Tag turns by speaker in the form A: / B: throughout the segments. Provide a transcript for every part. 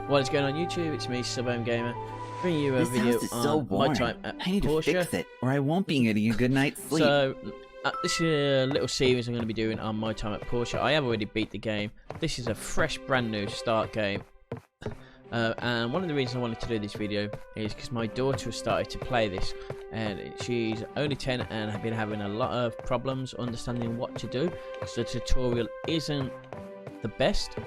A: What is going on YouTube? It's me, Suburban Gamer, bringing you a
B: This
A: video
B: house is
A: on
B: so
A: my
B: boring.
A: time at
B: I need to
A: Portia.
B: fix it, or I won't be getting a good night's sleep.
A: So, this is a little series I'm going to be doing on my time at Portia. I have already beat the game. This is a fresh, brand new start game. And one of the reasons I wanted to do this video is because my daughter has started to play this, and she's only 10 and have been having a lot of problems understanding what to do, so the tutorial isn't the best.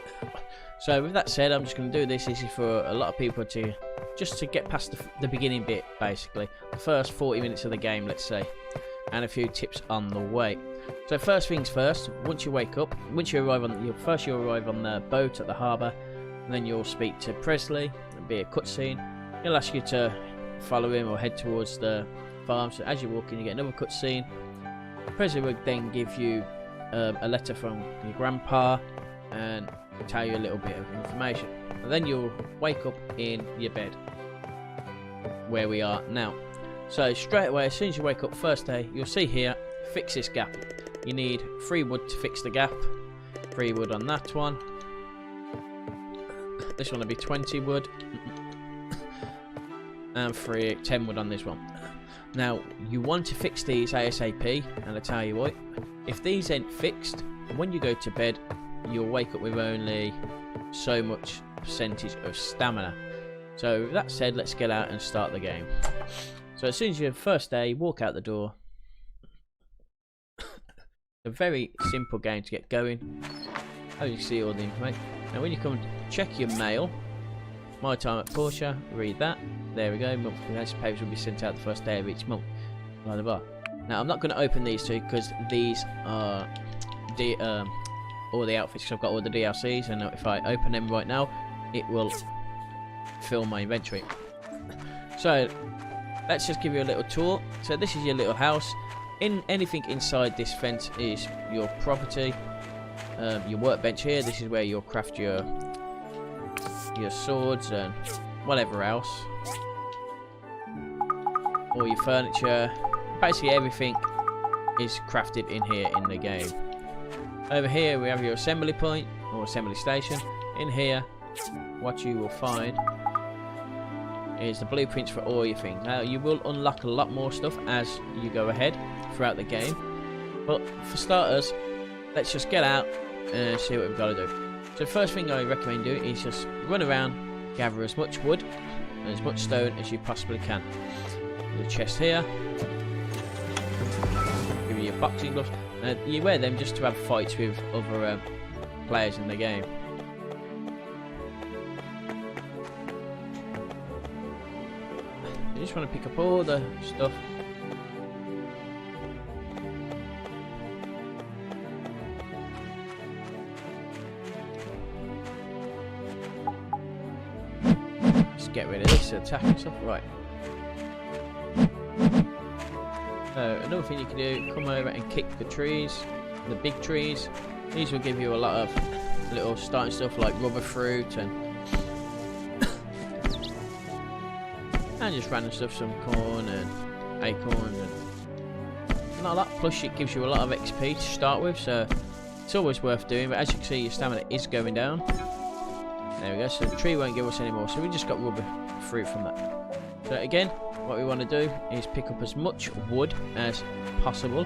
A: So with that said, I'm just going to do this. This is for a lot of people to just to get past the beginning bit, basically the first 40 minutes of the game, let's say, and a few tips on the way. So first things first, once you wake up, once you arrive on you'll arrive on the boat at the harbour, and then you'll speak to Presley. There'll be a cutscene. He'll ask you to follow him or head towards the farm. So as you walk in, you get another cutscene. Presley will then give you a letter from your grandpa and tell you a little bit of information. And then you'll wake up in your bed, where we are now. So straight away, as soon as you wake up, first day, you'll see here, fix this gap. You need 3 wood to fix the gap. 3 wood on that one. This one will be 20 wood. And 10 wood on this one. Now, you want to fix these ASAP, and I tell you what, if these ain't fixed, when you go to bed, you'll wake up with only so much percentage of stamina. So with that said, let's get out and start the game. So as soon as your first day, walk out the door. A very simple game to get going. As you see all the information. Now when you come to check your mail, my time at Portia, read that. There we go. Monthly papers will be sent out the first day of each month. Blah, blah, blah. Now I'm not going to open these two because these are all the outfits, because I've got all the DLCs, and if I open them right now, it will fill my inventory. So let's just give you a little tour. So this is your little house. Anything inside this fence is your property. Your workbench here, this is where you'll craft your swords and whatever else. All your furniture. Basically everything is crafted in here in the game. Over here we have your assembly point or assembly station. In here, what you will find is the blueprints for all your things. Now you will unlock a lot more stuff as you go ahead throughout the game, but for starters, let's just get out and see what we've got to do. So first thing I recommend doing is just run around, gather as much wood and as much stone as you possibly can. The chest here, give you your boxing gloves. You wear them just to have fights with other players in the game. You just want to pick up all the stuff. Just get rid of this attack and stuff. Right. So another thing you can do, come over and kick the trees, the big trees. These will give you a lot of little starting stuff like rubber fruit and just random stuff, some corn and acorns and not a lot. Plus it gives you a lot of XP to start with, so it's always worth doing. But as you can see, your stamina is going down. There we go. So the tree won't give us any more, so we just got rubber fruit from that. So again, what we want to do is pick up as much wood as possible.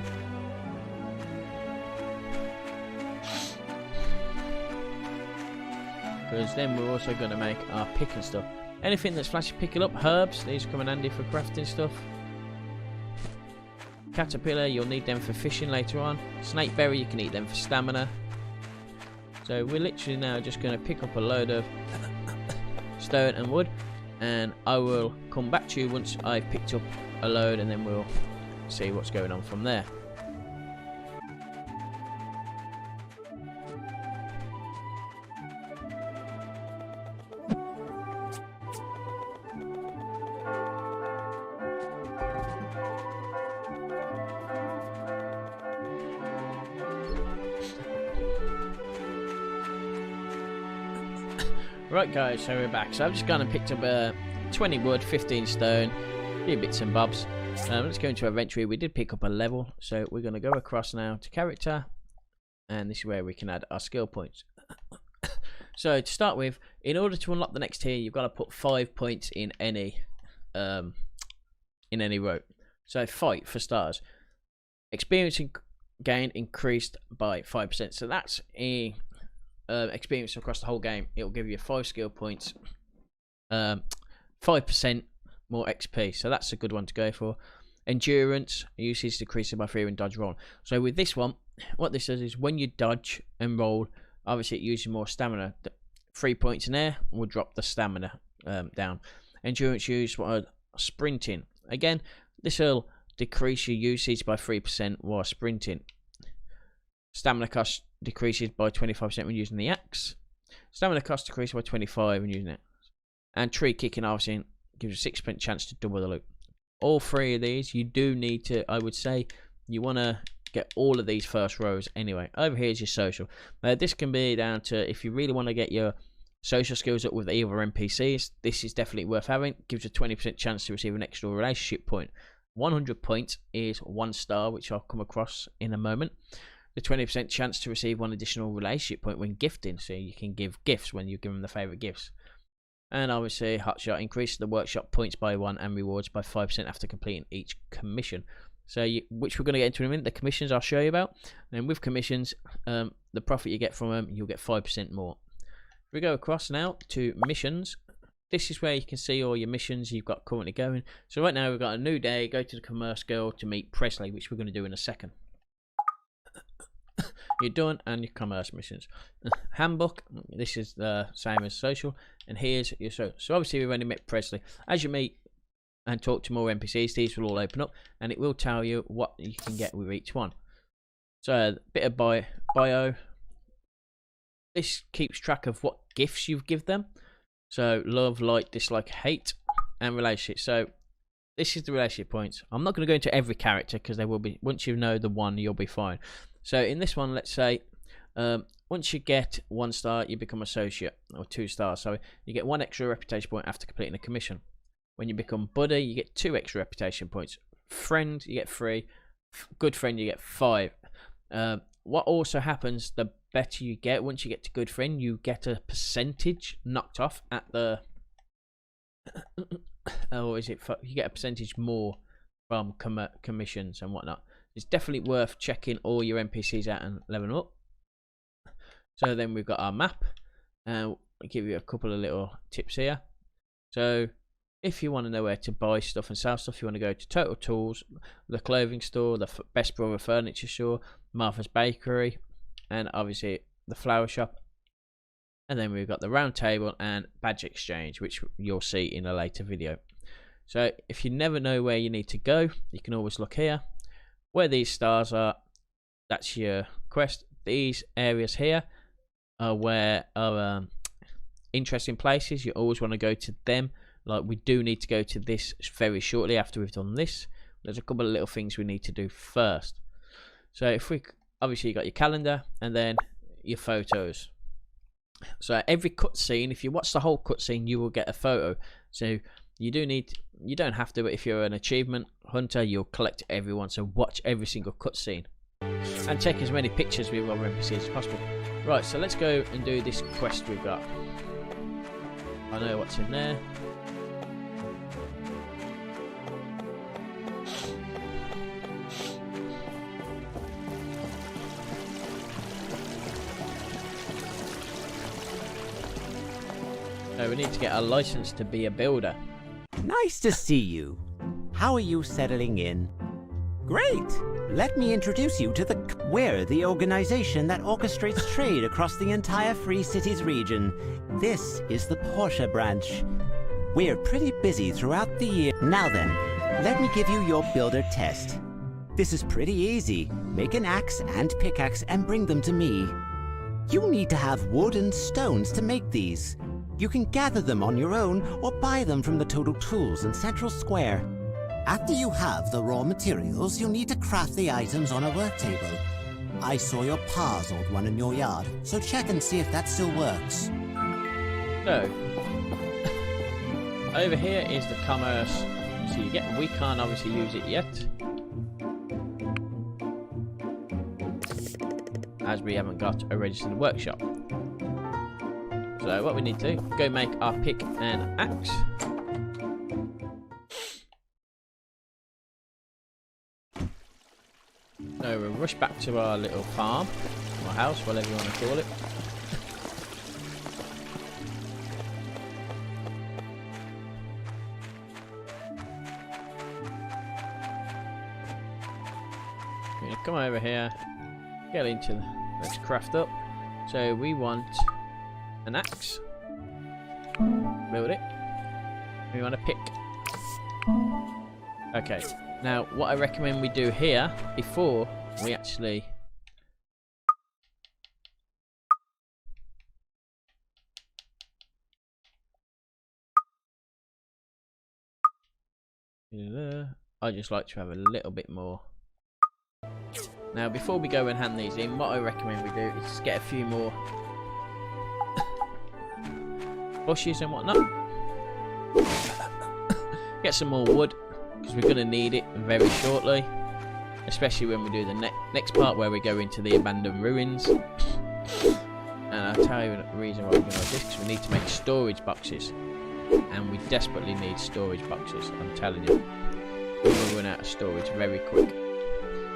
A: Because then we're also going to make our pick and stuff. Anything that's flashy, pick it up. Herbs, these come in handy for crafting stuff. Caterpillar, you'll need them for fishing later on. Snakeberry, you can eat them for stamina. So we're literally now just going to pick up a load of stone and wood, and I will come back to you once I've picked up a load, and then we'll see what's going on from there. Right guys, so we're back. So I've just gone and picked up 20 wood, 15 stone, a few bits and bobs. Let's go into inventory. We did pick up a level, so we're going to go across now to character, and this is where we can add our skill points. So to start with, in order to unlock the next tier, you've got to put 5 points in any row. So fight for stars. Experience gain increased by 5%. So that's a experience across the whole game. It will give you 5 skill points, 5% more XP. So that's a good one to go for. Endurance usage decreasing by 3 and dodge roll. So with this one, what this does is when you dodge and roll, obviously it uses more stamina. 3 points in air will drop the stamina down. Endurance use while sprinting. Again, this will decrease your usage by 3% while sprinting. Stamina cost decreases by 25% when using the axe. Stamina cost decreases by 25 when using it. And tree kicking obviously gives you a 6% chance to double the loot. All 3 of these, you do need to, I would say, you want to get all of these first rows anyway. Over here is your social. This can be down to if you really want to get your social skills up with either NPCs. This is definitely worth having. Gives you a 20% chance to receive an extra relationship point. 100 points is 1 star, which I'll come across in a moment. The 20% chance to receive 1 additional relationship point when gifting, so you can give gifts when you give them the favourite gifts. And obviously, Hotshot increases the workshop points by 1 and rewards by 5% after completing each commission. So, which we're going to get into in a minute. The commissions I'll show you about. And with commissions, the profit you get from them, you'll get 5% more. If we go across now to missions, this is where you can see all your missions you've got currently going. So right now we've got a new day. Go to the commerce girl to meet Presley, which we're going to do in a second. You're done, and your commerce missions. Handbook, this is the same as social, and here's your social. So obviously we've only met Presley. As you meet and talk to more NPCs, these will all open up, and it will tell you what you can get with each one. So a bit of bio. This keeps track of what gifts you've given them. So love, like, dislike, hate, and relationship. So this is the relationship points. I'm not going to go into every character because they will be, once you know the one, you'll be fine. So in this one, let's say, once you get 1 star, you become associate, or 2 stars. So you get 1 extra reputation point after completing a commission. When you become buddy, you get 2 extra reputation points. Friend, you get 3. Good friend, you get 5. What also happens, the better you get, once you get to good friend, you get a percentage knocked off at the... or is it... You get a percentage more from commissions and whatnot. It's definitely worth checking all your NPCs out and leveling up. So then we've got our map, and I'll give you a couple of little tips here. So if you want to know where to buy stuff and sell stuff, you want to go to Total Tools, the clothing store, the Best Brother furniture store, Martha's Bakery, and obviously the flower shop. And then we've got the round table and badge exchange, which you'll see in a later video. So if you never know where you need to go, you can always look here. Where these stars are, that's your quest. These areas here are where are interesting places. You always want to go to them. Like, we do need to go to this very shortly after we've done this. There's a couple of little things we need to do first. So if we, obviously you got your calendar and then your photos. So every cutscene, if you watch the whole cutscene, you will get a photo. So you don't have to, but if you're an achievement hunter, you'll collect everyone. So watch every single cutscene and take as many pictures with other NPCs as possible. Right, so let's go and do this quest we've got. I know what's in there. So we need to get a license to be a builder.
C: Nice to see you. How are you settling in? Great! Let me introduce you to we're the organization that orchestrates trade across the entire Free Cities region. This is the Portia branch. We're pretty busy throughout the year. Now then, let me give you your builder test. This is pretty easy. Make an axe and pickaxe and bring them to me. You need to have wood and stones to make these. You can gather them on your own or buy them from the Total Tools in Central Square. After you have the raw materials, you'll need to craft the items on a work table. I saw your pa's old one in your yard, so check and see if that still works.
A: So, over here is the commerce. So we can't obviously use it yet, as we haven't got a registered workshop. So what we need to do, go make our pick and axe. So we'll rush back to our little farm, or house, whatever you want to call it. We're gonna come over here, get into the, let's craft up. So we want an axe. Build it. We want a pick. Okay. Now, what I recommend we do here before we actually I just like to have a little bit more. Now, before we go and hand these in, what I recommend we do is just get a few more bushes and whatnot. Get some more wood, because we're going to need it very shortly, especially when we do the next part where we go into the abandoned ruins. And I'll tell you the reason why we're going to do this, because we need to make storage boxes, and we desperately need storage boxes. I'm telling you, we're going to run out of storage very quick.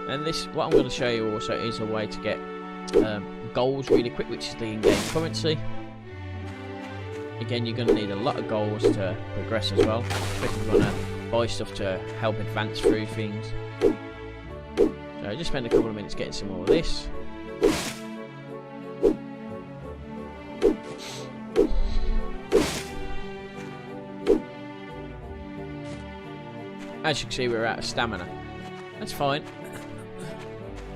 A: And this, what I'm going to show you also, is a way to get goals really quick, which is the in-game currency. Again, you're going to need a lot of goals to progress as well, especially if you want to buy stuff to help advance through things. So just spend a couple of minutes getting some more of this. As you can see, we're out of stamina. That's fine.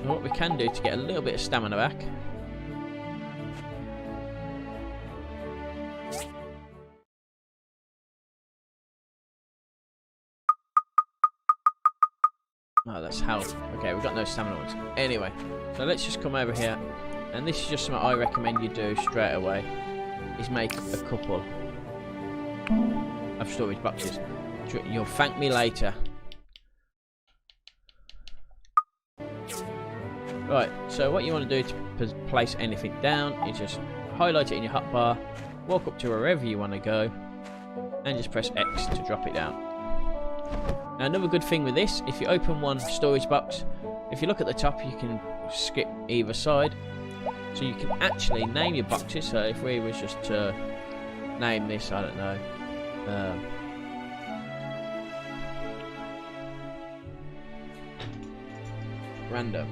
A: And what we can do to get a little bit of stamina back, oh, that's health. Okay, we've got no stamina ones. Anyway, so let's just come over here, and this is just something I recommend you do straight away, is make a couple of storage boxes. You'll thank me later. Right, so what you want to do to place anything down is just highlight it in your hotbar, walk up to wherever you want to go, and just press X to drop it down. Now, another good thing with this, if you open one storage box, if you look at the top, you can skip either side, so you can actually name your boxes. So if we was just to name this, I don't know, random.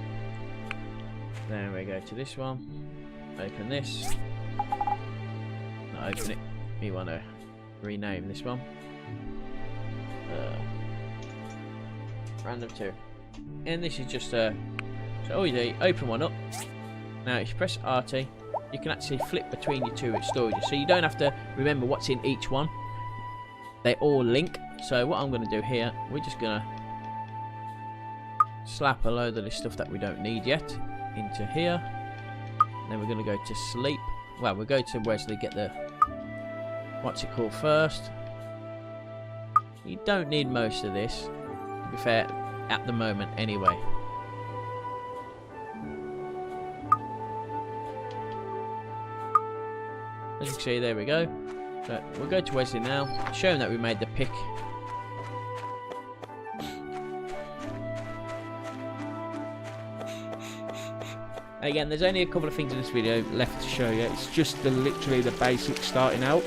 A: Then we go to this one, open this, not open it, we want to rename this one, random 2, and this is just so all you do, open one up. Now if you press RT, you can actually flip between your two storages, so you don't have to remember what's in each one, they all link. So what I'm going to do here, we're just going to slap a load of this stuff that we don't need yet into here. Then we're going to go to sleep. Well, we'll go to Wesley, get the what's it called first. You don't need most of this, to be fair, at the moment anyway. As you can see, there we go. So we'll go to Wesley now, show him that we made the pick. Again, there's only a couple of things in this video left to show you. It's just literally the basics starting out.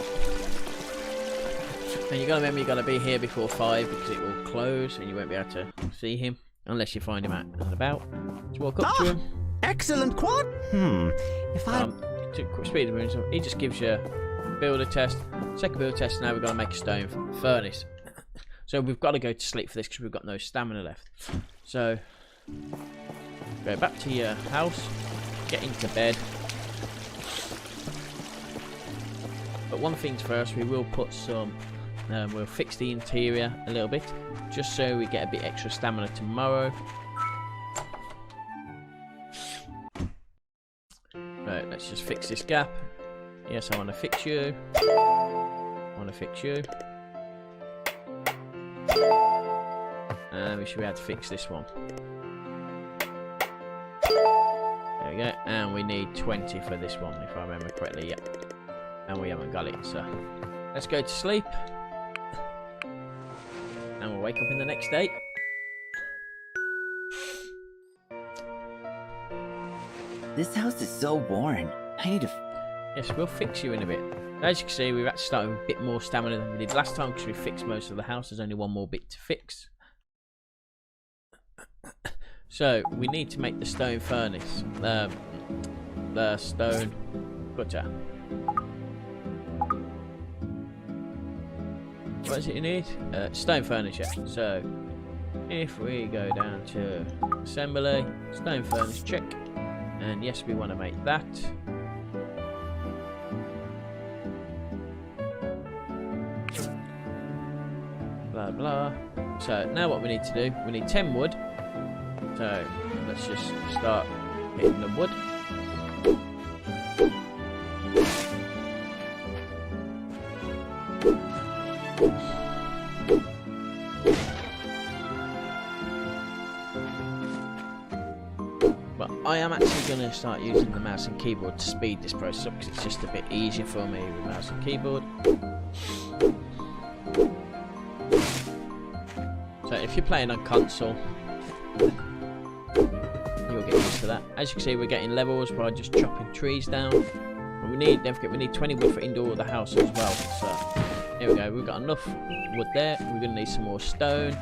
A: And you got to remember, you got to be here before 5 because it will close and you won't be able to see him unless you find him out and about. Just walk up to him.
C: Excellent quad. If I
A: speed of movement, he just gives you a builder test. Second builder test. Now we've got to make a stone furnace. So we've got to go to sleep for this because we've got no stamina left. So go back to your house, get into bed. But one thing first, we will put some, we'll fix the interior a little bit, just so we get a bit extra stamina tomorrow. Right, let's just fix this gap. Yes, I want to fix you. I want to fix you. And we should be able to fix this one. There we go, and we need 20 for this one, if I remember correctly. Yep. and we haven't got it. So let's go to sleep, and we'll wake up in the next day.
B: This house is so worn. I need to.
A: Yes, we'll fix you in a bit. As you can see, we've actually started with a bit more stamina than we did last time because we fixed most of the house. There's only one more bit to fix. So we need to make the stone furnace, the stone gutter. What is it you need? Stone furniture. So if we go down to assembly, stone furnace, check. And yes, we want to make that. Blah blah. So now what we need to do, we need 10 wood. So let's just start hitting the wood. But I am actually going to start using the mouse and keyboard to speed this process up because it's just a bit easier for me with mouse and keyboard. So if you're playing on console, you'll get used to that. As you can see, we're getting levels by just chopping trees down. And we need, don't forget, we need 20 wood for indoor of the house as well. So here we go, we've got enough wood there. We're going to need some more stone.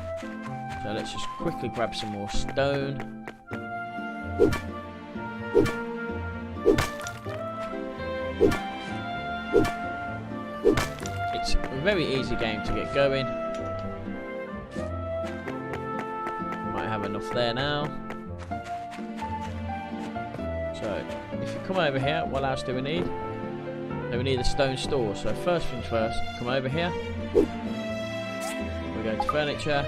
A: So let's just quickly grab some more stone. It's a very easy game to get going. Might have enough there now. So if you come over here, what else do we need? So we need a stone store. So first things first, come over here. We go to furniture,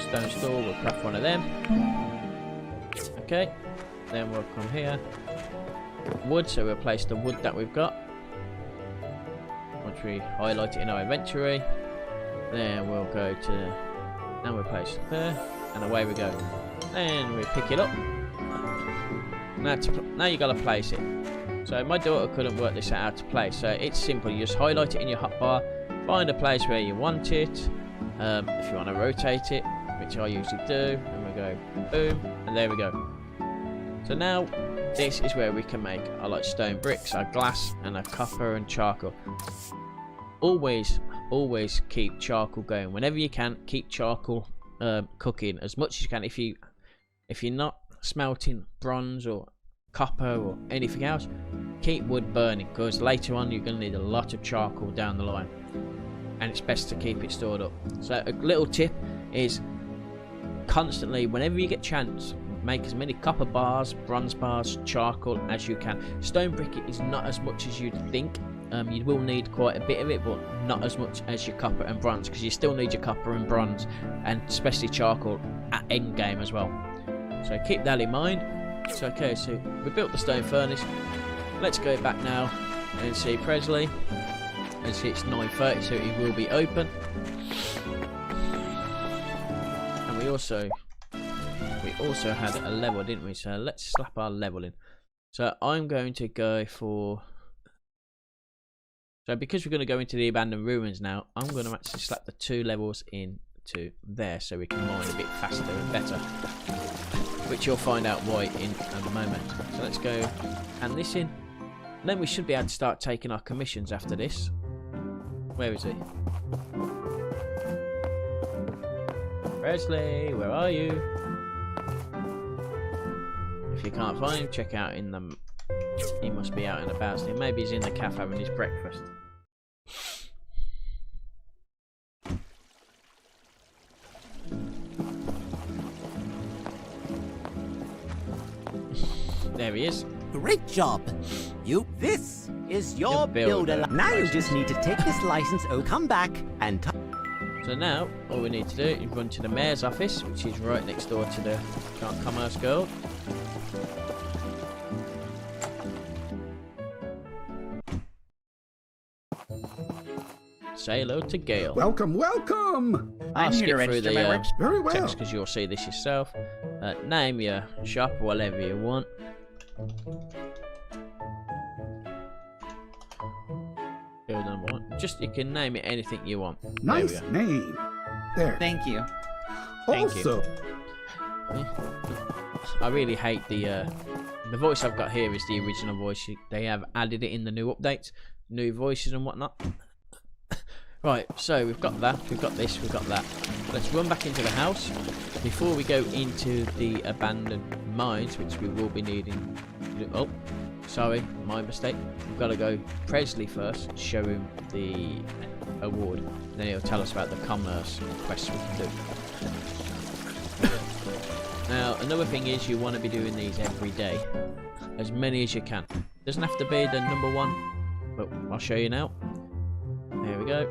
A: stone store, we'll craft one of them. Okay, then we'll come here. Wood, so we'll place the wood that we've got. Once we highlight it in our inventory, then we'll go to, and we'll place it there, and away we go. Then we pick it up. Now you got to place it. So my daughter couldn't work this out to place. So it's simple. You just highlight it in your hotbar, find a place where you want it. If you want to rotate it, which I usually do, and we go boom, and there we go. So now this is where we can make our like stone bricks, our glass, and our copper and charcoal. Always keep charcoal going whenever you can. Keep charcoal cooking as much as you can. If you're not smelting bronze or copper or anything else, keep wood burning because later on you're going to need a lot of charcoal down the line, and it's best to keep it stored up. So a little tip is constantly, whenever you get chance, make as many copper bars, bronze bars, charcoal as you can. Stone brick is not as much as you'd think. You will need quite a bit of it, but not as much as your copper and bronze, because you still need your copper and bronze, and especially charcoal at end game as well. So keep that in mind. So okay, so we built the stone furnace. Let's go back now and see Presley. And see it's 9:30, so it will be open. And we also had a level, didn't we? So let's slap our level in. So I'm going to go for. So because we're going to go into the abandoned ruins now, I'm going to actually slap the 2 levels into there so we can mine a bit faster and better. Which you'll find out why in a moment. So let's go hand this in. Then we should be able to start taking our commissions after this. Where is he? Presley, where are you? If you can't find him, check out in the... He must be out and about. So maybe he's in the cafe having his breakfast. There he is.
C: Great job. This is your builder. Now you just need to take this license. Oh, come back and.
A: So now all we need to do is run to the mayor's office, which is right next door to the commerce guild. Say hello to Gail.
D: Welcome, welcome!
A: I'll skip through
B: register
A: the
B: my
D: Very well.
A: text because you'll see this yourself. Name your shop, whatever you want. just you can name it anything you want.
D: Nice name. There.
B: Thank you.
A: Thank you.
D: Also,
A: I really hate the voice I've got here is the original voice. They have added it in the new updates, new voices and whatnot. Right, so we've got that, we've got this, we've got that. Let's run back into the house before we go into the abandoned mines, which we will be needing. Oh, sorry, my mistake. We've got to go Presley first, show him the award, and then he'll tell us about the commerce quests we can do. Now, another thing is you want to be doing these every day, as many as you can. Doesn't have to be the number one, but I'll show you now. There we go.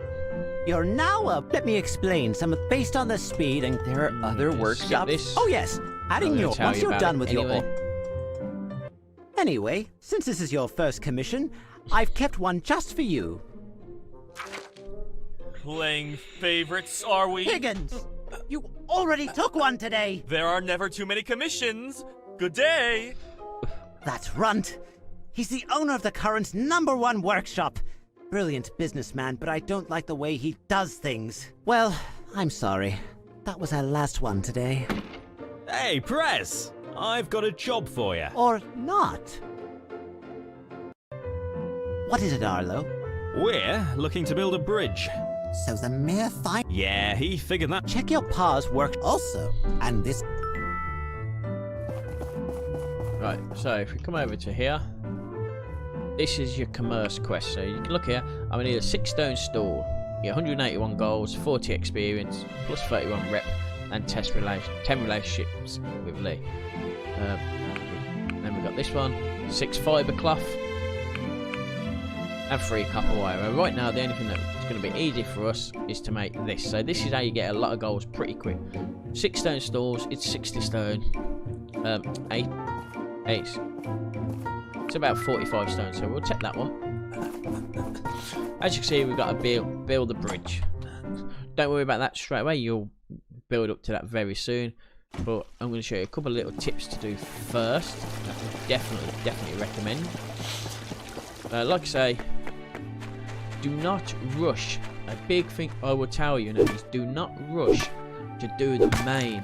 C: You're now up. Let me explain some based on the speed and.
B: There are other
A: Skip
B: workshops.
A: this.
C: Oh yes, adding
A: I'm
C: your
A: gonna tell
C: once
A: you
C: you're
A: about
C: done
A: it
C: with
A: anyway.
C: your. Anyway, since this is your first commission, I've kept one just for you.
E: Playing favorites, are we?
C: Higgins, you already took one today.
E: There are never too many commissions. Good day.
C: That's Runt. He's the owner of the current #1 workshop. Brilliant businessman, but I don't like the way he does things. Well, I'm sorry. That was our last one today.
F: Hey, Prez! I've got a job for you.
C: Or not. What is it, Arlo?
F: We're looking to build a bridge.
C: So the mayor find.
F: Yeah, he figured that.
C: Check your pa's work also. And this.
A: Right, so if we come over to here, this is your commerce quest. So you can look here. I'm gonna need a 6 stone stall. You get 181 goals, 40 experience, plus 31 rep, and 10 relationships with Lee. Then we got this one, 6 fibre cloth, and 3 copper wire. And right now, the only thing that's going to be easy for us is to make this. So this is how you get a lot of goals pretty quick. 6 stone stalls, it's 60 stone. 8. It's about 45 stone, so we'll take that one. As you can see, we've got to build the bridge. Don't worry about that straight away, you'll build up to that very soon. But I'm going to show you a couple of little tips to do first. That I definitely recommend. Like I say, do not rush. A big thing I will tell you now is do not rush to do the main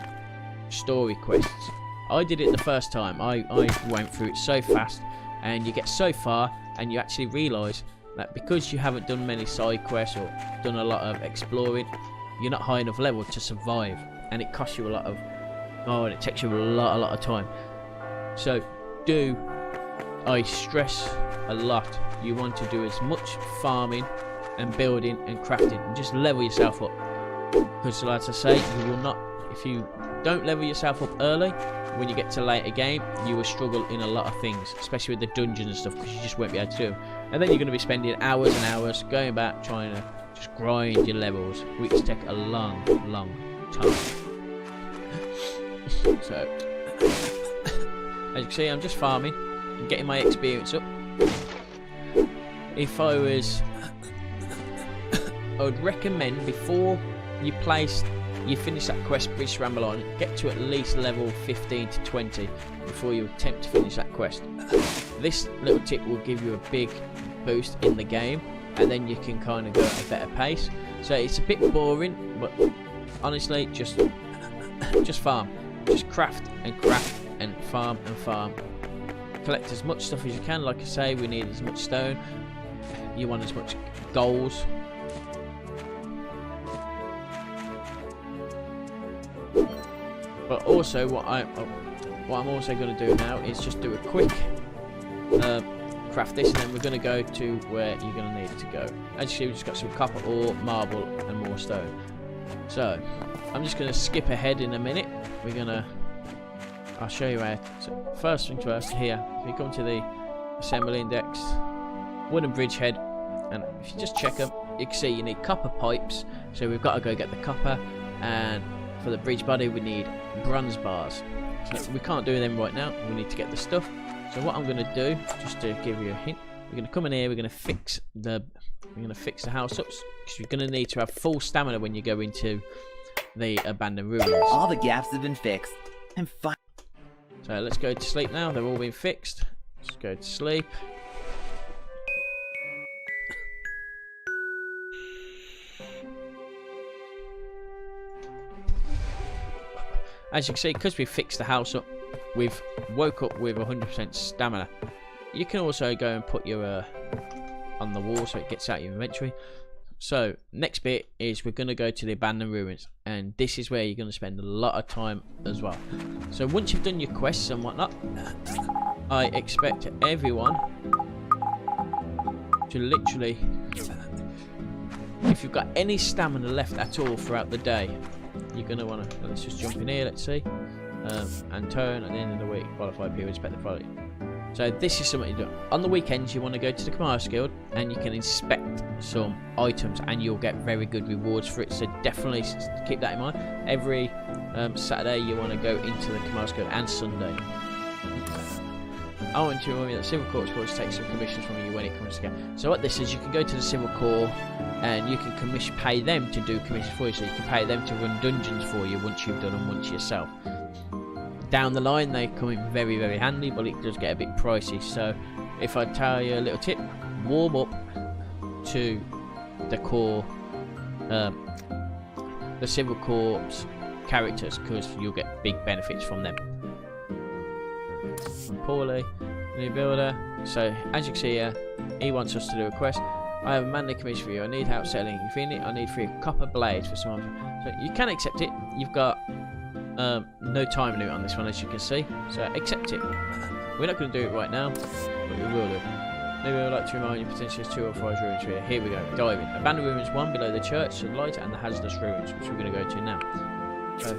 A: story quests. I did it the first time. I went through it so fast, and you get so far and you actually realise that because you haven't done many side quests or done a lot of exploring, you're not high enough level to survive, and it costs you a lot of and it takes you a lot of time. So I stress a lot, you want to do as much farming and building and crafting and just level yourself up, because like I say, you will not, if you don't level yourself up early, when you get to later game you will struggle in a lot of things, especially with the dungeons and stuff, because you just won't be able to do them. And then you're going to be spending hours and hours going back trying to just grind your levels, which take a long time. So as you can see, I'm just farming and getting my experience up. If I was, I would recommend before you finish that quest, Bridge to Rambalon, get to at least level 15 to 20 before you attempt to finish that quest. This little tip will give you a big boost in the game, and then you can kind of go at a better pace. So it's a bit boring, but honestly, just farm, just craft and farm and farm. Collect as much stuff as you can. Like I say, we need as much stone. You want as much goals. But also, what I'm also going to do now is just do a quick craft this, and then we're going to go to where you're going to need to go. As you see, we've just got some copper ore, marble, and more stone. So I'm just going to skip ahead in a minute. I'll show you where. So first thing first, here, if you come to the assembly index, wooden bridge head, and if you just check them, you can see you need copper pipes. So we've got to go get the copper, and for the bridge body we need bronze bars. So we can't do them right now, we need to get the stuff. So what I'm going to do, just to give you a hint, we're going to come in here, we're going to fix the house up, because you're going to need to have full stamina when you go into the abandoned ruins.
B: All the gaps have been fixed. I'm fine.
A: So let's go to sleep now, they've all been fixed. Let's go to sleep. As you can see, because we've fixed the house up, we've woke up with 100% stamina. You can also go and put your on the wall so it gets out your inventory. So next bit is we're going to go to the abandoned ruins, and this is where you're going to spend a lot of time as well. So once you've done your quests and whatnot, I expect everyone to literally, if you've got any stamina left at all throughout the day, you're going to want to, let's just jump in here, let's see, and turn at the end of the week, qualified people inspect the product. So this is something you do. On the weekends you want to go to the Commerce Guild and you can inspect some items and you'll get very good rewards for it, so definitely keep that in mind. Every Saturday you want to go into the Commerce Guild, and Sunday. I want to remind you that Civil Courts will take some commissions from you when it comes to game. So what this is, you can go to the Civil Court and you can pay them to do commissions for you, so you can pay them to run dungeons for you once you've done them once yourself. Down the line they come in very, very handy, but it does get a bit pricey. So if I tell you a little tip, warm up to the core, the Civil Courts characters, because you'll get big benefits from them. From Paulie, new builder. So as you can see here, he wants us to do a quest. I have a manly commission for you. I need help settling. If you need it, I need 3 copper blades for someone. So you can accept it. You've got no time limit on this one, as you can see, so accept it. We're not going to do it right now, but we will do. Maybe I would like to remind you potentially there's 2 authorised ruins here. Here we go, diving. Abandoned ruins 1 below the church, sunlight, and the hazardous ruins, which we're going to go to now. So,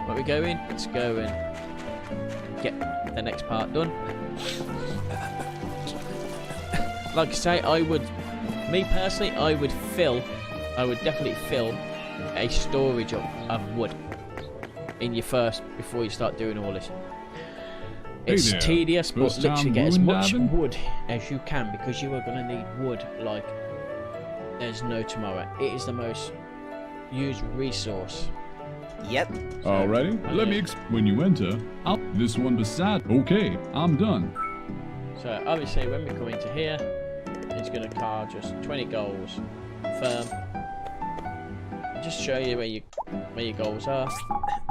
A: when we go in, let's go and get the next part done. Like I say, me personally, I would definitely fill a storage of wood in your before you start doing all this. It's tedious, but literally get as much wood as you can, because you are going to need wood like there's no tomorrow. It is the most used resource.
B: Yep.
A: So,
G: alrighty, let me when you enter, this one beside. Okay, I'm done.
A: So obviously when we come into here, it's going to car just 20 goals firm. Just show you where your goals are.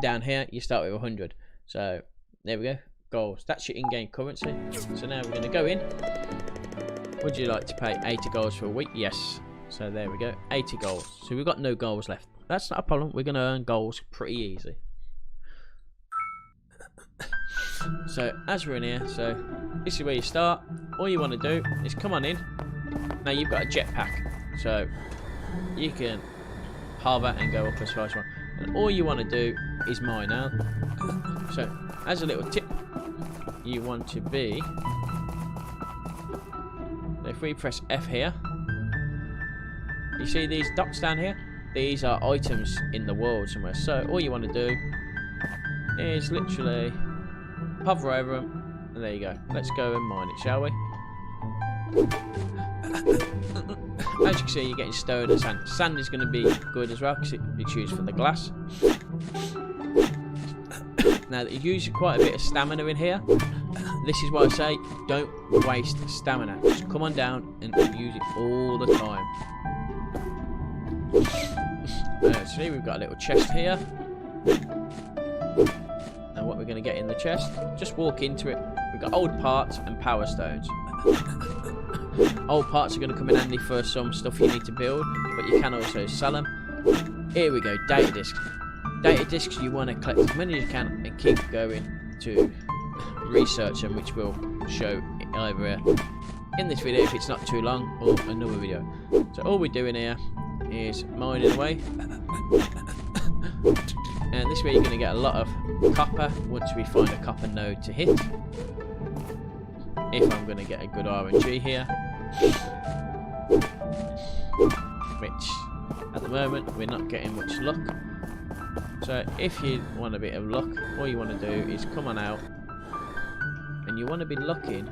A: Down here you start with 100. So there we go, goals. That's your in-game currency. So now we're going to go in. Would you like to pay 80 goals for a week? Yes. So there we go, 80 goals. So we've got no goals left. That's not a problem. We're going to earn goals pretty easy. So as we're in here, so this is where you start. All you want to do is come on in. Now you've got a jetpack, so you can hover and go up as far as you want. And all you want to do is mine now. So as a little tip, you want to be, if we press F here, you see these dots down here? These are items in the world somewhere. So all you want to do is literally hover over them, and there you go. Let's go and mine it, shall we? As you can see, you're getting stone and sand. Sand is going to be good as well, because it's used for the glass. Now that you use quite a bit of stamina in here, this is why I say don't waste stamina. Just come on down and use it all the time. See, we've got a little chest here. Now what we're going to get in the chest, just walk into it. We've got old parts and power stones. Old parts are going to come in handy for some stuff you need to build, but you can also sell them. Here we go, data discs. Data discs you want to collect as many as you can and keep going to research them, which we'll show either in this video if it's not too long, or another video. So all we're doing here is mining away. And this way you're going to get a lot of copper once we find a copper node to hit. If I'm going to get a good RNG here, which at the moment we're not getting much luck. So if you want a bit of luck, all you want to do is come on out, and you want to be looking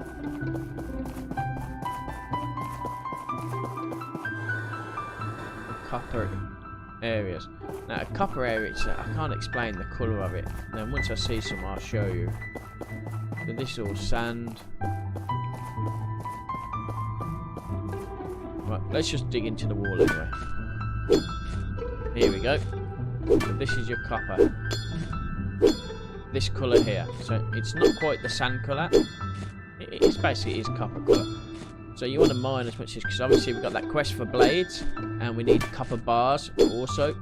A: for copper areas. Now a copper area, I can't explain the colour of it. Then once I see some, I'll show you. So this is all sand. Right, let's just dig into the wall anyway. Here we go. So this is your copper. This colour here. So it's not quite the sand colour. It's basically is copper colour. So you want to mine as much as, because obviously we've got that quest for blades, and we need copper bars also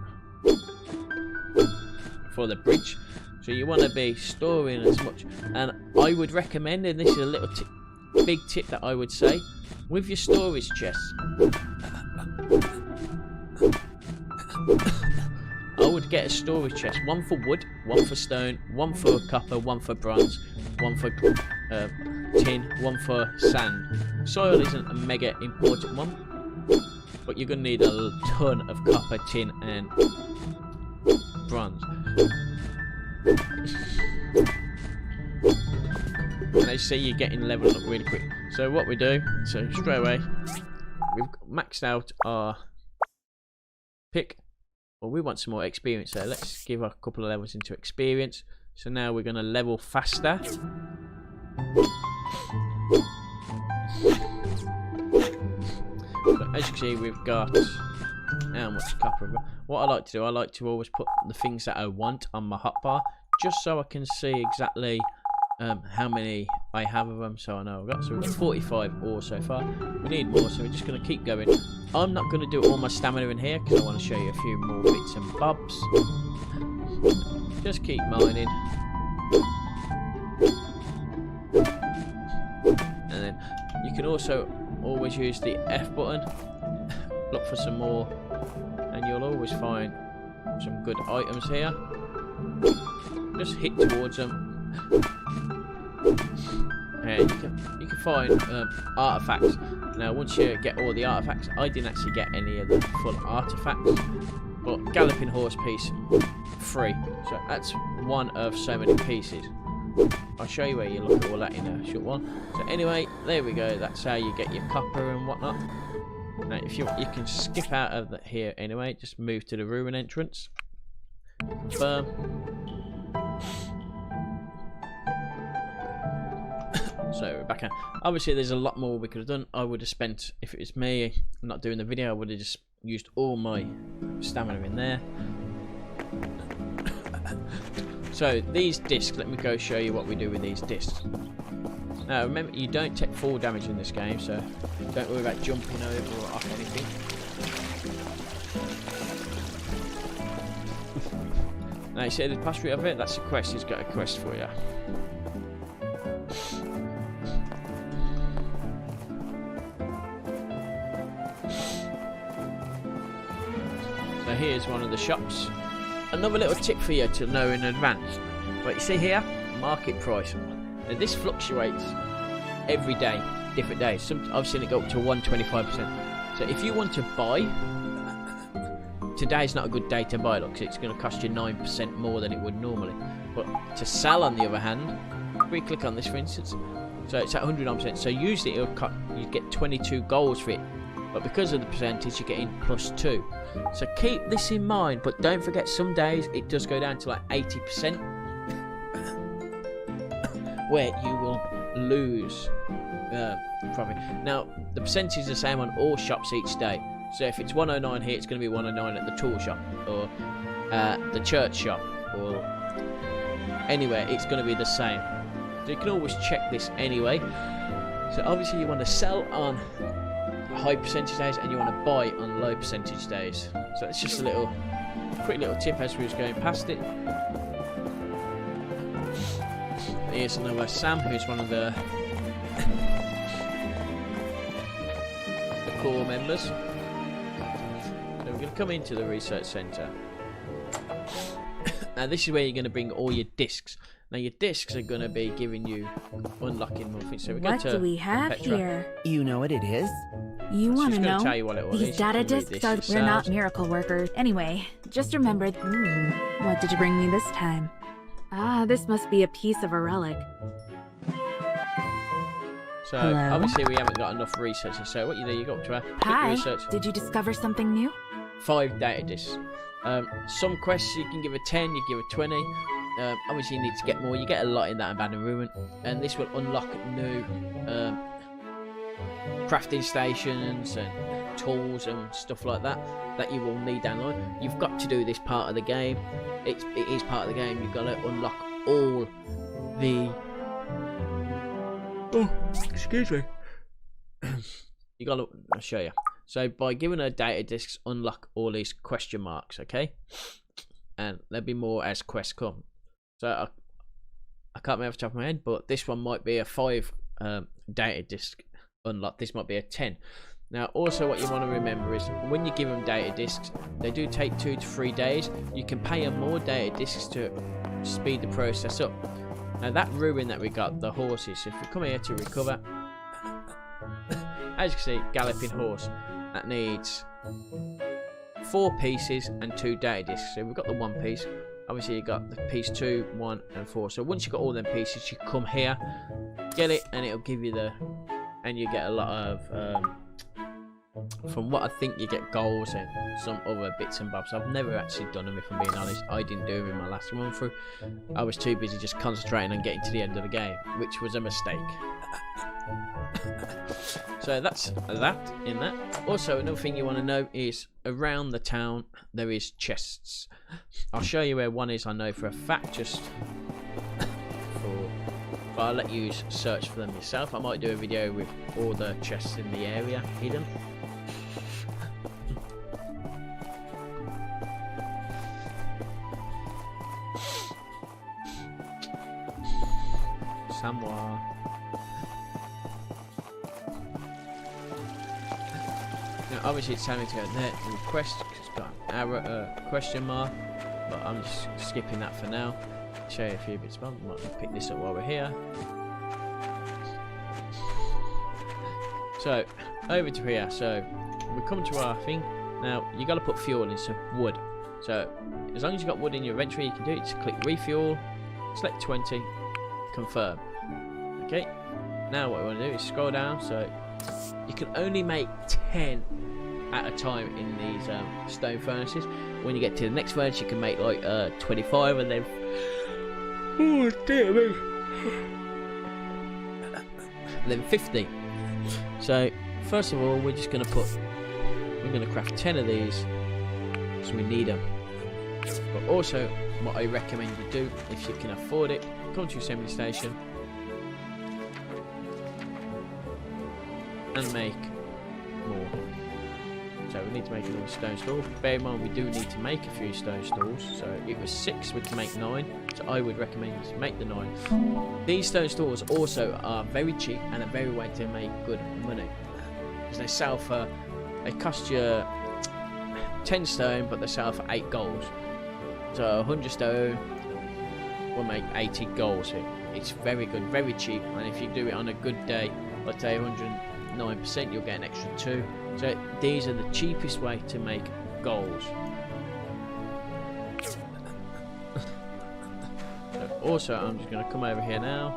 A: for the bridge. So you want to be storing as much. And I would recommend, and this is a little big tip that I would say, with your storage chests, I would get a storage chest, one for wood, one for stone, one for copper, one for bronze, one for tin, one for sand. Soil isn't a mega important one, but you're going to need a ton of copper, tin and bronze. And as you see, you're getting leveled up really quick. So what we do, so straight away, we've maxed out our pick. Well, we want some more experience, so let's give a couple of levels into experience. So now we're going to level faster. So as you can see, we've got how much copper. What I like to do, I like to always put the things that I want on my hotbar, just so I can see exactly how many I have of them, so I know I've got. So we've got 45 ore so far. We need more, so we're just going to keep going. I'm not going to do all my stamina in here because I want to show you a few more bits and bobs. Just keep mining. And then you can also always use the F button, look for some more, and you'll always find some good items here. Just hit towards them. And you can find artifacts. Now once you get all the artifacts, I didn't actually get any of the full artifacts, but galloping horse piece free, so that's one of so many pieces. I'll show you where you look at all that in a short one. So anyway, there we go, that's how you get your copper and whatnot. Now if you can skip out of here anyway, just move to the ruin entrance, confirm. So we're back out. Obviously there's a lot more we could have done. I would have spent, if it was me not doing the video, I would have just used all my stamina in there. So these discs, let me go show you what we do with these discs. Now remember, you don't take full damage in this game, so don't worry about jumping over or off anything. Now you see the pass through of it, that's a quest, he's got a quest for you. So here's one of the shops. Another little tip for you to know in advance. But you see here, market price. Now this fluctuates every day, different days. I've seen it go up to 125%. So if you want to buy, today's not a good day to buy, look, 'cause it's going to cost you 9% more than it would normally. But to sell, on the other hand, we click on this for instance, so it's at 109%. So usually you get 22 golds for it, but because of the percentage you're getting +2. So keep this in mind, but don't forget some days it does go down to like 80%, where you will lose profit. Now the percentage is the same on all shops each day. So if it's 109 here, it's going to be 109 at the tool shop, or the church shop, or anywhere, it's going to be the same. So you can always check this anyway. So obviously you want to sell on high percentage days and you want to buy on low percentage days. So it's just a quick little tip as we was going past it. Here's another Sam, who's one of the core members. So we're going to come into the research centre. Now this is where you're going to bring all your discs. Now your discs are going to be giving you unlocking more things. So we're going to
H: what do we have
B: Petra.
H: here?
B: You know what it is?
H: You want to know?
A: Tell you what it
H: These
A: is.
H: data discs are... We're not miracle workers. Anyway, just remember... what did you bring me this time? Ah, this must be a piece of a relic.
A: So
H: Hello?
A: obviously we haven't got enough researchers. So what you do, you go up to our quick
H: Hi,
A: research.
H: did you discover something new?
A: 5 data discs. Some quests you can give a 10, you give a 20. Obviously you need to get more. You get a lot in that abandoned ruin, and this will unlock new crafting stations and tools and stuff like that that you will need down the line. You've got to do this part of the game. It is part of the game. You've got to unlock all the... Oh, excuse me. You got to... I'll show you. So by giving her data discs, unlock all these question marks, okay? And there'll be more as quests come. So I can't remember off the top of my head, but this one might be a 5 data disc unlock. This might be a 10. Now also what you want to remember is when you give them data discs, they do take 2 to 3 days. You can pay them more data discs to speed the process up. Now that ruin that we got, the horses, so if we come here to recover, as you can see, galloping horse, that needs 4 pieces and 2 data discs. So we've got the 1 piece. Obviously you got the piece 2, 1 and 4. So once you've got all them pieces, you come here, get it, and it'll give you the, and you get a lot of from what I think you get goals and some other bits and bobs. I've never actually done them, if I'm being honest. I didn't do them in my last run through. I was too busy just concentrating on getting to the end of the game, which was a mistake. So that's that in that. Also, another thing you want to know is around the town there is chests. I'll show you where one is, I know for a fact, just for, but I'll let you search for them yourself. I might do a video with all the chests in the area hidden. Somewhere. Now obviously it's telling me to go there to request, because it's got an arrow, question mark, but I'm just skipping that for now. Show you a few bits more. Might pick this up while we're here. So over to here. So we come to our thing. Now you got to put fuel in, so wood. So as long as you've got wood in your inventory, you can do it. Just click refuel, select 20, confirm. Okay, now what we want to do is scroll down. So you can only make 10 at a time in these stone furnaces. When you get to the next furnace, you can make like 25, and then oh dear me, and then 50. So first of all, we're just going to craft 10 of these, so we need them. But also, what I recommend you do, if you can afford it, come to your assembly station and make more. So we need to make another stone stool. Bear in mind we do need to make a few stone stools. So it was 6, we can make 9. So I would recommend you to make the 9. These stone stools also are very cheap and a very way to make good money. Because they sell for, they cost you 10 stone, but they sell for 8 golds. So 100 stone will make 80 golds here. It's very good, very cheap, and if you do it on a good day, let's say 109%, you'll get an extra 2. So these are the cheapest way to make golds. So also, I'm just going to come over here now.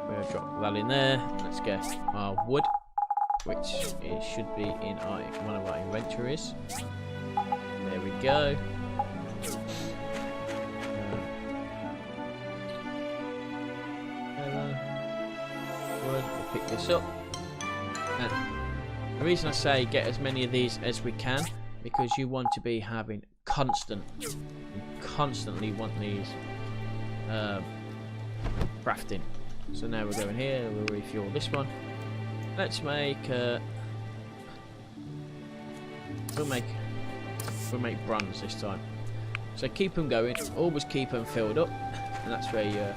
A: We're going to drop that in there. Let's get our wood, which it should be in our, one of our inventories. There we go. We'll pick this up. And the reason I say get as many of these as we can, because you want to be having constantly want these crafting. So now we're going here, we'll refuel this one. Let's make we'll make bronze this time. So keep them going, always keep them filled up, and that's where you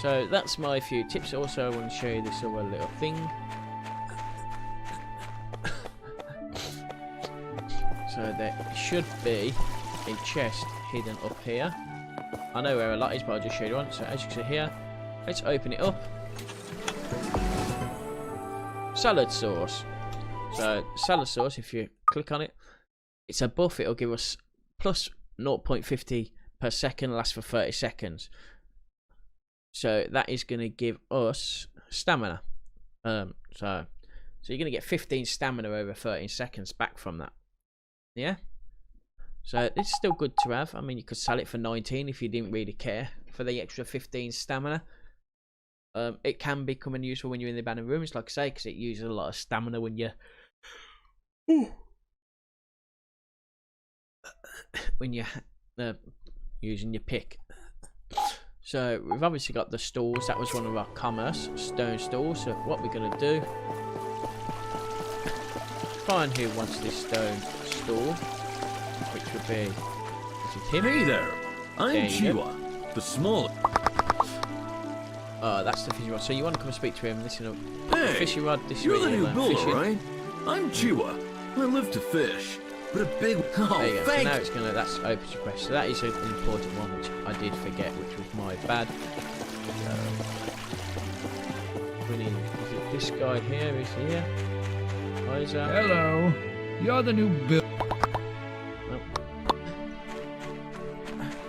A: so that's my few tips. Also I want to show you this other little thing. So there should be a chest hidden up here. I know where a lot is, but I'll just show you one. So as you can see here, let's open it up. Salad sauce. So salad sauce, if you click on it, it's a buff. It'll give us plus 0.50 per second, lasts for 30 seconds. So that is going to give us stamina. So you're going to get 15 stamina over 13 seconds back from that. Yeah. So it's still good to have. I mean, you could sell it for 19 if you didn't really care for the extra 15 stamina. It can become useful when you're in the abandoned rooms, like I say, because it uses a lot of stamina when you're when you're using your pick. So we've obviously got the stalls. That was one of our commerce stone stalls. So what we're going to do, find who wants this stone stall, which would be, is it him?
F: Hey there, I'm
A: There you go.
F: Chiwa, the small.
A: That's the fishing rod. So you want to come and speak to him? Listen up.
F: Hey,
A: Fishing rod. This
F: you're
A: way
F: the
A: you
F: new
A: learn
F: builder,
A: fishing.
F: right? I'm Chiwa. I live to fish, but a big. Oh,
A: There you go. So
F: thank
A: now it's gonna. That's opens your quest. So that is an important one, which I did forget, which was my bad. We need. Is it this guy here? Is he here? Isaac.
G: Hello. You're the new builder.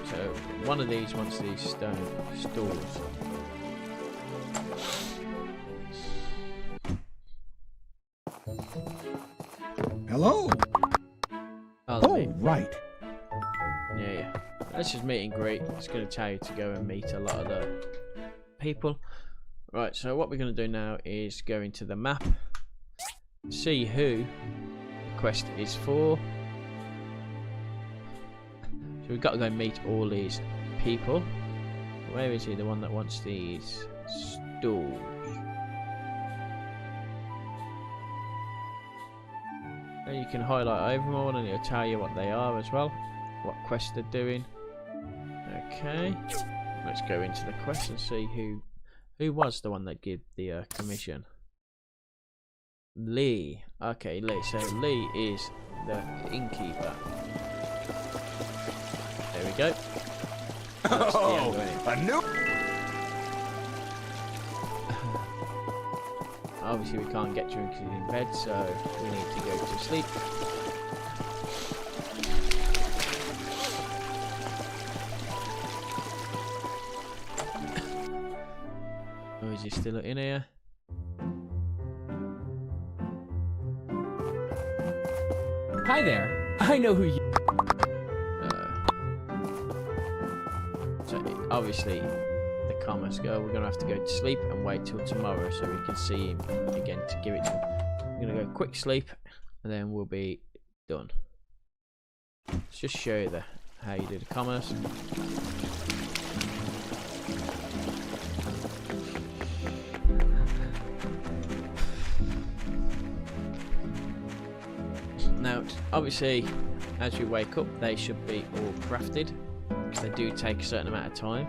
A: So one of these wants these stone stalls.
D: Hello.
A: Oh,
D: Right.
A: yeah. Let's just meet and greet. It's going to tell you to go and meet a lot of the people. Right, so what we're going to do now is go into the map, see who the quest is for. So we've got to go meet all these people. Where is he? The one that wants these stalls. And you can highlight over them all and it'll tell you what they are as well. What quest they're doing. Okay. Let's go into the quest and see who was the one that gave the commission. Lee. Okay, Lee. So Lee is the innkeeper. There we go. That's the end of it.
F: a new.
A: Obviously we can't get to him because he's in bed, so we need to go to sleep. Oh, is he still in here?
I: Hi there. I know who you.
A: So obviously the commerce girl, we're gonna have to go to sleep and wait till tomorrow so we can see him again to give it to him. I'm gonna go quick sleep and then we'll be done. Let's just show you how you do the commerce. Now, obviously, as we wake up, they should be all crafted because they do take a certain amount of time.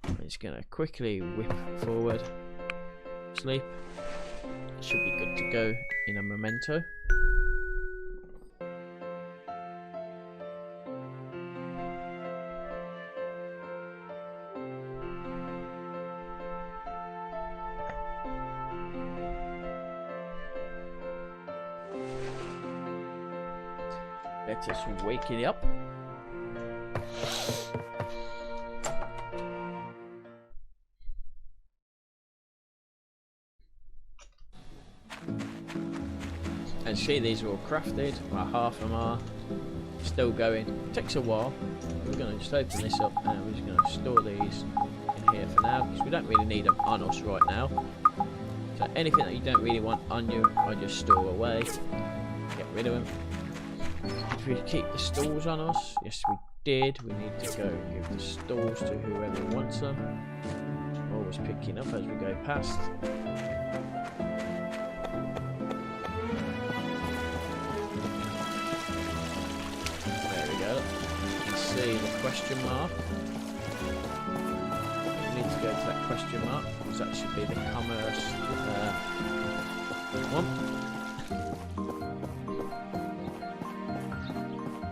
A: I'm just gonna quickly whip forward, sleep. Should be good to go in a memento. Let us wake it up. And see, these are all crafted. Well, half of them are still going. It takes a while. We're going to just open this up and we're just going to store these in here for now because we don't really need them on us right now. So anything that you don't really want on you, I just store away. Get rid of them. Did we keep the stalls on us? Yes, we did. We need to go and give the stalls to whoever wants them. Always picking up as we go past. There we go. You can see the question mark. We need to go to that question mark because that should be the commerce one.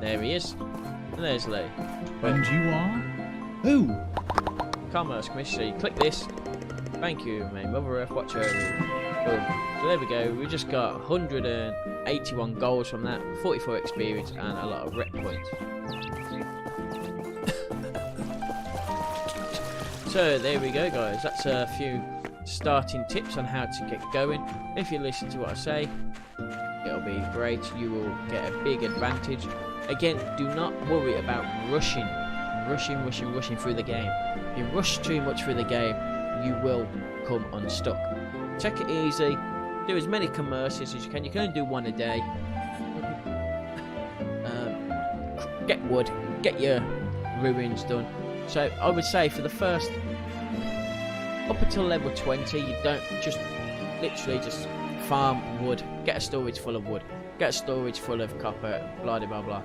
A: There he is. And there's Lee.
G: And you are? Who?
A: Commerce Commissioner. You click this. Thank you, may Mother Earth watch over you. Boom. So there we go. We just got 181 goals from that, 44 experience, and a lot of rep points. So there we go, guys. That's a few starting tips on how to get going. If you listen to what I say, it'll be great. You will get a big advantage. Again, do not worry about rushing through the game. If you rush too much through the game, you will come unstuck. Take it easy. Do as many commerces as you can. You can only do one a day. Get wood, get your ruins done. So I would say for the first, up until level 20, you don't just literally just farm wood, get a storage full of wood, get a storage full of copper, blah blah blah.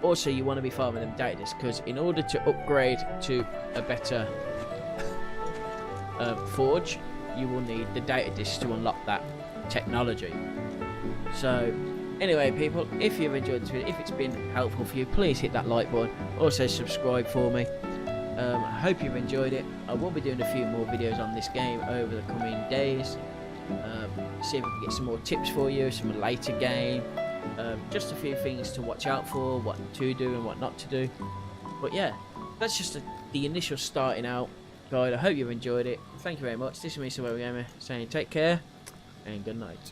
A: Also, you want to be farming them data discs, because in order to upgrade to a better forge, you will need the data discs to unlock that technology. So anyway, people, if you've enjoyed this video, if it's been helpful for you, please hit that like button. Also subscribe for me. I hope you've enjoyed it. I will be doing a few more videos on this game over the coming days. See if we can get some more tips for you, some later game. Just a few things to watch out for, what to do and what not to do. But yeah, that's just the initial starting out guide. I hope you've enjoyed it. Thank you very much. This is me, Survival Gamer, saying take care and good night.